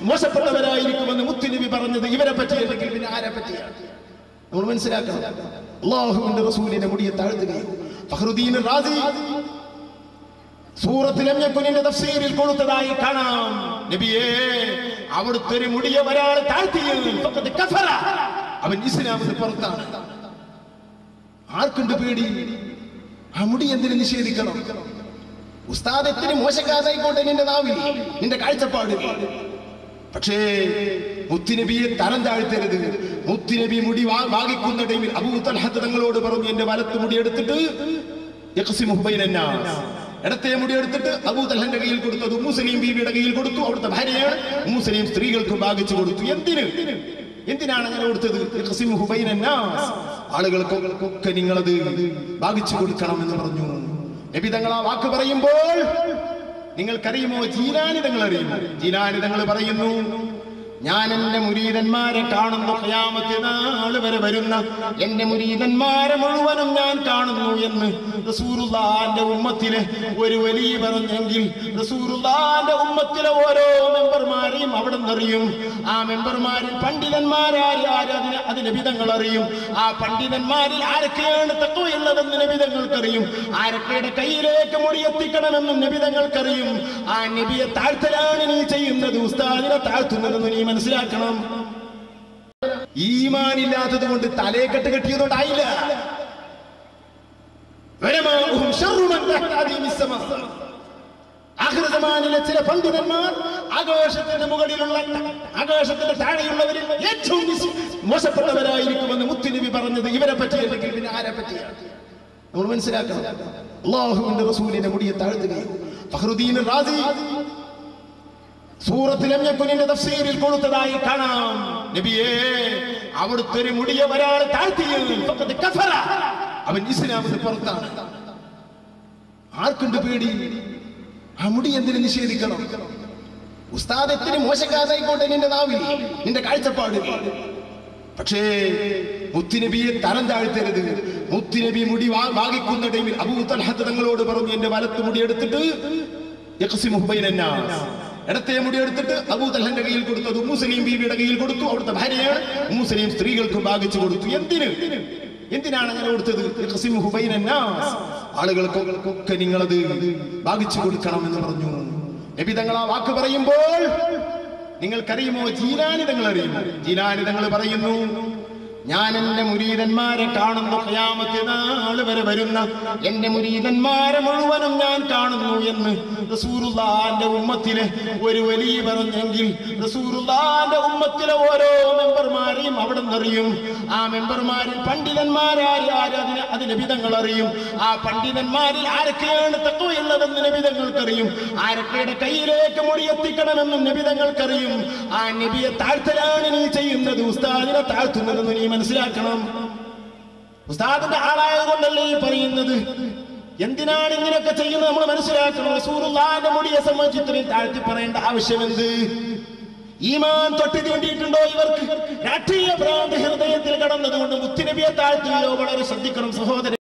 മോശപ്പെട്ടവരായിരിക്കുമെന്ന് മുത്തുനബി പറഞ്ഞത് ഇവരെ പറ്റിയല്ലെങ്കിൽ പിന്നെ ആരെ പറ്റിയാണ്? നമ്മൾ മനസ്സിലാക്കണം. അല്ലാഹുവിന്റെ റസൂലിനെ മുടിയെ താഴ്ത്തുകയും ഫഖ്റുദ്ദീൻ റാസി സൂറത്തുൽ ലം യകുനിന്റെ തഫ്സീറിൽ കൊടുത്തതായി കാണാം. നബിയേ, അവിടുത്തെ ഒരു മുടിയെ ഒരാൾ താഴ്ത്തിയത് ഫഖദ് കഫറ, അവൻ ഇസ്ലാമിന് പുറത്താണ്. ആർക്കുണ്ട് പേടി? ആ മുടി എന്തിനു നിഷേധിക്കണം? ഉസ്താദ് എത്തിരി മോശക്കാരായിക്കോട്ടെ നിന്റെ നാവിൽ, നിന്റെ കാഴ്ചപ്പാട്, പക്ഷേ മുത്തുനബിയെ തരം താഴ്ത്തരുത്. മുത്തുനബി മുടി വാങ്ങിക്കുന്ന ടൈമിൽ അബൂ തൽഹ തങ്ങളോട് പറഞ്ഞു, എന്റെ വലത്ത് മുടി എടുത്തിട്ട് യഖ്സിമുഹു ബൈനന്നാസ്, ഇടത്തെ മുടി എടുത്തിട്ട് അബൂ തൽഹന്റെ കയ്യിൽ കൊടുത്തു. അത് ഉമ്മു സലീം ബീവിയുടെ കയ്യിൽ കൊടുത്തു. അവിടുത്തെ ഭാര്യയാണ്. ഉമ്മു സലീം സ്ത്രീകൾക്ക് ഭാഗിച്ചു കൊടുത്തു. എന്തിനാണ് അങ്ങനെ കൊടുത്തത്? യഖ്സിമുഹു ബൈനന്നാസ്, ആളുകൾക്കൊക്കെ നിങ്ങളത് ഭാഗിച്ചു കൊടുക്കണം എന്ന് പറഞ്ഞു. നബി തങ്ങൾ ആ വാക്ക് പറയുമ്പോൾ നിങ്ങൾക്കറിയുമോ? ജീലാനി തങ്ങൾ അറിയുമോ? ജീലാനി തങ്ങൾ പറയുന്നു, ഞാൻ എന്റെ മുരീദന്മാരെ കാണുന്നു, ഖിയാമത്ത് നാൾ വരെ വരുന്ന എന്റെ മുരീദന്മാരെ മുഴുവനും ഞാൻ കാണുന്നു എന്ന് റസൂലുള്ളാഹിന്റെ ഉമ്മത്തിലെ ഒരു വലിയ പറഞ്ഞെങ്കിൽ റസൂലുള്ളാഹിന്റെ ഉമ്മത്തിലെ ഓരോ മെമ്പർമാരെയും അവിടെ നിന്നറിയും. ആ മെമ്പർമാരിൽ പണ്ഡിതന്മാരാര് അത് നബിതങ്ങൾ അറിയും. ആ പണ്ഡിതന്മാരിൽ ആരൊക്കെയാണ് തഖ്വയുള്ളതെന്ന് നബിതങ്ങൾക്കറിയും. ആരൊക്കെയുടെ കയ്യിലേക്ക് മുടിയെത്തിക്കണമെന്നും നബിതങ്ങൾക്കറിയും. ആ നബിയെ താഴ്ത്തലാണ് നീ ചെയ്യുന്നത്, ഉസ്താദിനെ താഴ്ത്തുന്നതെന്ന് നീ മനസ്സിലാക്കണം. ഈമാനില്ലാത്തത് കൊണ്ട് തലേക്കെട്ട് കെട്ടിയതുകൊണ്ടായില്ല. ആഖിറസമാനിലെ ചില പണ്ഡിതന്മാർ ആകാശത്തിന്റെ മുകളിലുള്ള ആകാശത്തിന്റെ താഴെയുള്ളവരിൽ ഏറ്റവും മോശപ്പെട്ടവരായിരിക്കുമെന്ന് മുത്തുനബി പറഞ്ഞത് ഇവരെ പറ്റിയല്ലെങ്കിൽ പിന്നെ ആരെ പറ്റിയാണ്? നമ്മൾ മനസ്സിലാക്കണം. അല്ലാഹുവിന്റെ റസൂലിനെ മുടിയെ താഴ്ത്തുകയും ഫഖ്റുദ്ദീൻ റാസി സൂറത്തുൽ ലം യകുനിന്റെ തഫ്സീറിൽ കൊടുത്തതായി കാണാം. നബിയേ, അവിടുത്തെ ഒരു മുടിയെ ഒരാൾ താഴ്ത്തിയത് ഫഖദ് കഫറ, അവൻ ഇസ്ലാമിന് പുറത്താണ്. ആർക്കുണ്ട് പേടി? ആ മുടി എന്തിനു നിഷേധിക്കണം? ഉസ്താദ് എത്തിരി മോശക്കാരായിക്കോട്ടെ നിന്റെ നാവിൽ, നിന്റെ കാഴ്ചപ്പാട്, പക്ഷേ മുത്തുനബിയെ തരം താഴ്ത്തരുത്. മുത്തുനബി മുടി വാങ്ങിക്കുന്ന ടൈമിൽ അബൂ തൽഹ തങ്ങളോട് പറഞ്ഞു, എന്റെ വലത്ത് മുടി എടുത്തിട്ട് യഖ്സിമുഹു ബൈനന്നാസ്, ഇടത്തെ മുടി എടുത്തിട്ട് അബൂ തൽഹന്റെ കയ്യിൽ കൊടുത്തു. അത് ഉമ്മു സലീം ബീവിയുടെ കയ്യിൽ കൊടുത്തു. അവിടുത്തെ ഭാര്യയാണ്. ഉമ്മു സലീം സ്ത്രീകൾക്ക് ഭാഗിച്ചു കൊടുത്തു. എന്തിനാണ് അങ്ങനെ കൊടുത്തത്? യഖ്സിമുഹു ബൈനന്നാസ്, ആളുകൾക്കൊക്കെ നിങ്ങളത് ഭാഗിച്ചു കൊടുക്കണം എന്ന് പറഞ്ഞു. നബി തങ്ങൾ ആ വാക്ക് പറയുമ്പോൾ നിങ്ങൾക്കറിയുമോ? ജീലാനി തങ്ങൾ അറിയുമോ? ജീലാനി തങ്ങൾ പറയുന്നു, ഞാൻ എന്റെ മുരീദന്മാരെ കാണുന്നു, ഖിയാമത്ത് നാൾ വരെ വരുന്ന എന്റെ മുരീദന്മാരെ മുഴുവനും ഞാൻ കാണുന്നു എന്ന് റസൂലുള്ളാഹിന്റെ ഉമ്മത്തിലെ ഒരു വലിയ പറഞ്ഞെങ്കിൽ റസൂലുള്ളാഹിന്റെ ഉമ്മത്തിലെ ഓരോ മെമ്പർമാരെയും അവിടെ നിന്നറിയും. ആ മെമ്പർമാരിൽ പണ്ഡിതന്മാരാര് അത് നബിതങ്ങൾ അറിയും. ആ പണ്ഡിതന്മാരിൽ ആരൊക്കെയാണ് തഖ്വയുള്ളതെന്ന് നബിതങ്ങൾക്കറിയും. ആരൊക്കെയുടെ കയ്യിലേക്ക് മുടിയെത്തിക്കണമെന്നും നബിതങ്ങൾക്കറിയും. ആ നബിയെ താഴ്ത്തലാണ് നീ ചെയ്യുന്നത്, ഉസ്താദിനെ താഴ്ത്തുന്നതെന്ന് നീ മനസ്സിലാക്കണം. ഉസ്താദിന്റെ ആളായത് കൊണ്ടല്ലേ ഈ പറയുന്നത്. എന്തിനാണ് ഇങ്ങനെയൊക്കെ ചെയ്യുന്നത് നമ്മൾ മനസ്സിലാക്കണം. റസൂലുള്ളാഹിന്റെ മുടിയെ സംബന്ധിച്ച് ഇത്രയും താഴ്ത്തി പറയേണ്ട ആവശ്യമെന്ത്? ഈമാൻ തൊട്ട് തീണ്ടിയിട്ടുണ്ടോ ഇവർക്ക്? രാഷ്ട്രീയ ഭ്രാന്തി ഹൃദയത്തിൽ കടന്നതുകൊണ്ട് മുത്തുനബിയെ താഴ്ത്തുകയോ? വളരെ ശ്രദ്ധിക്കണം സഹോദരൻ.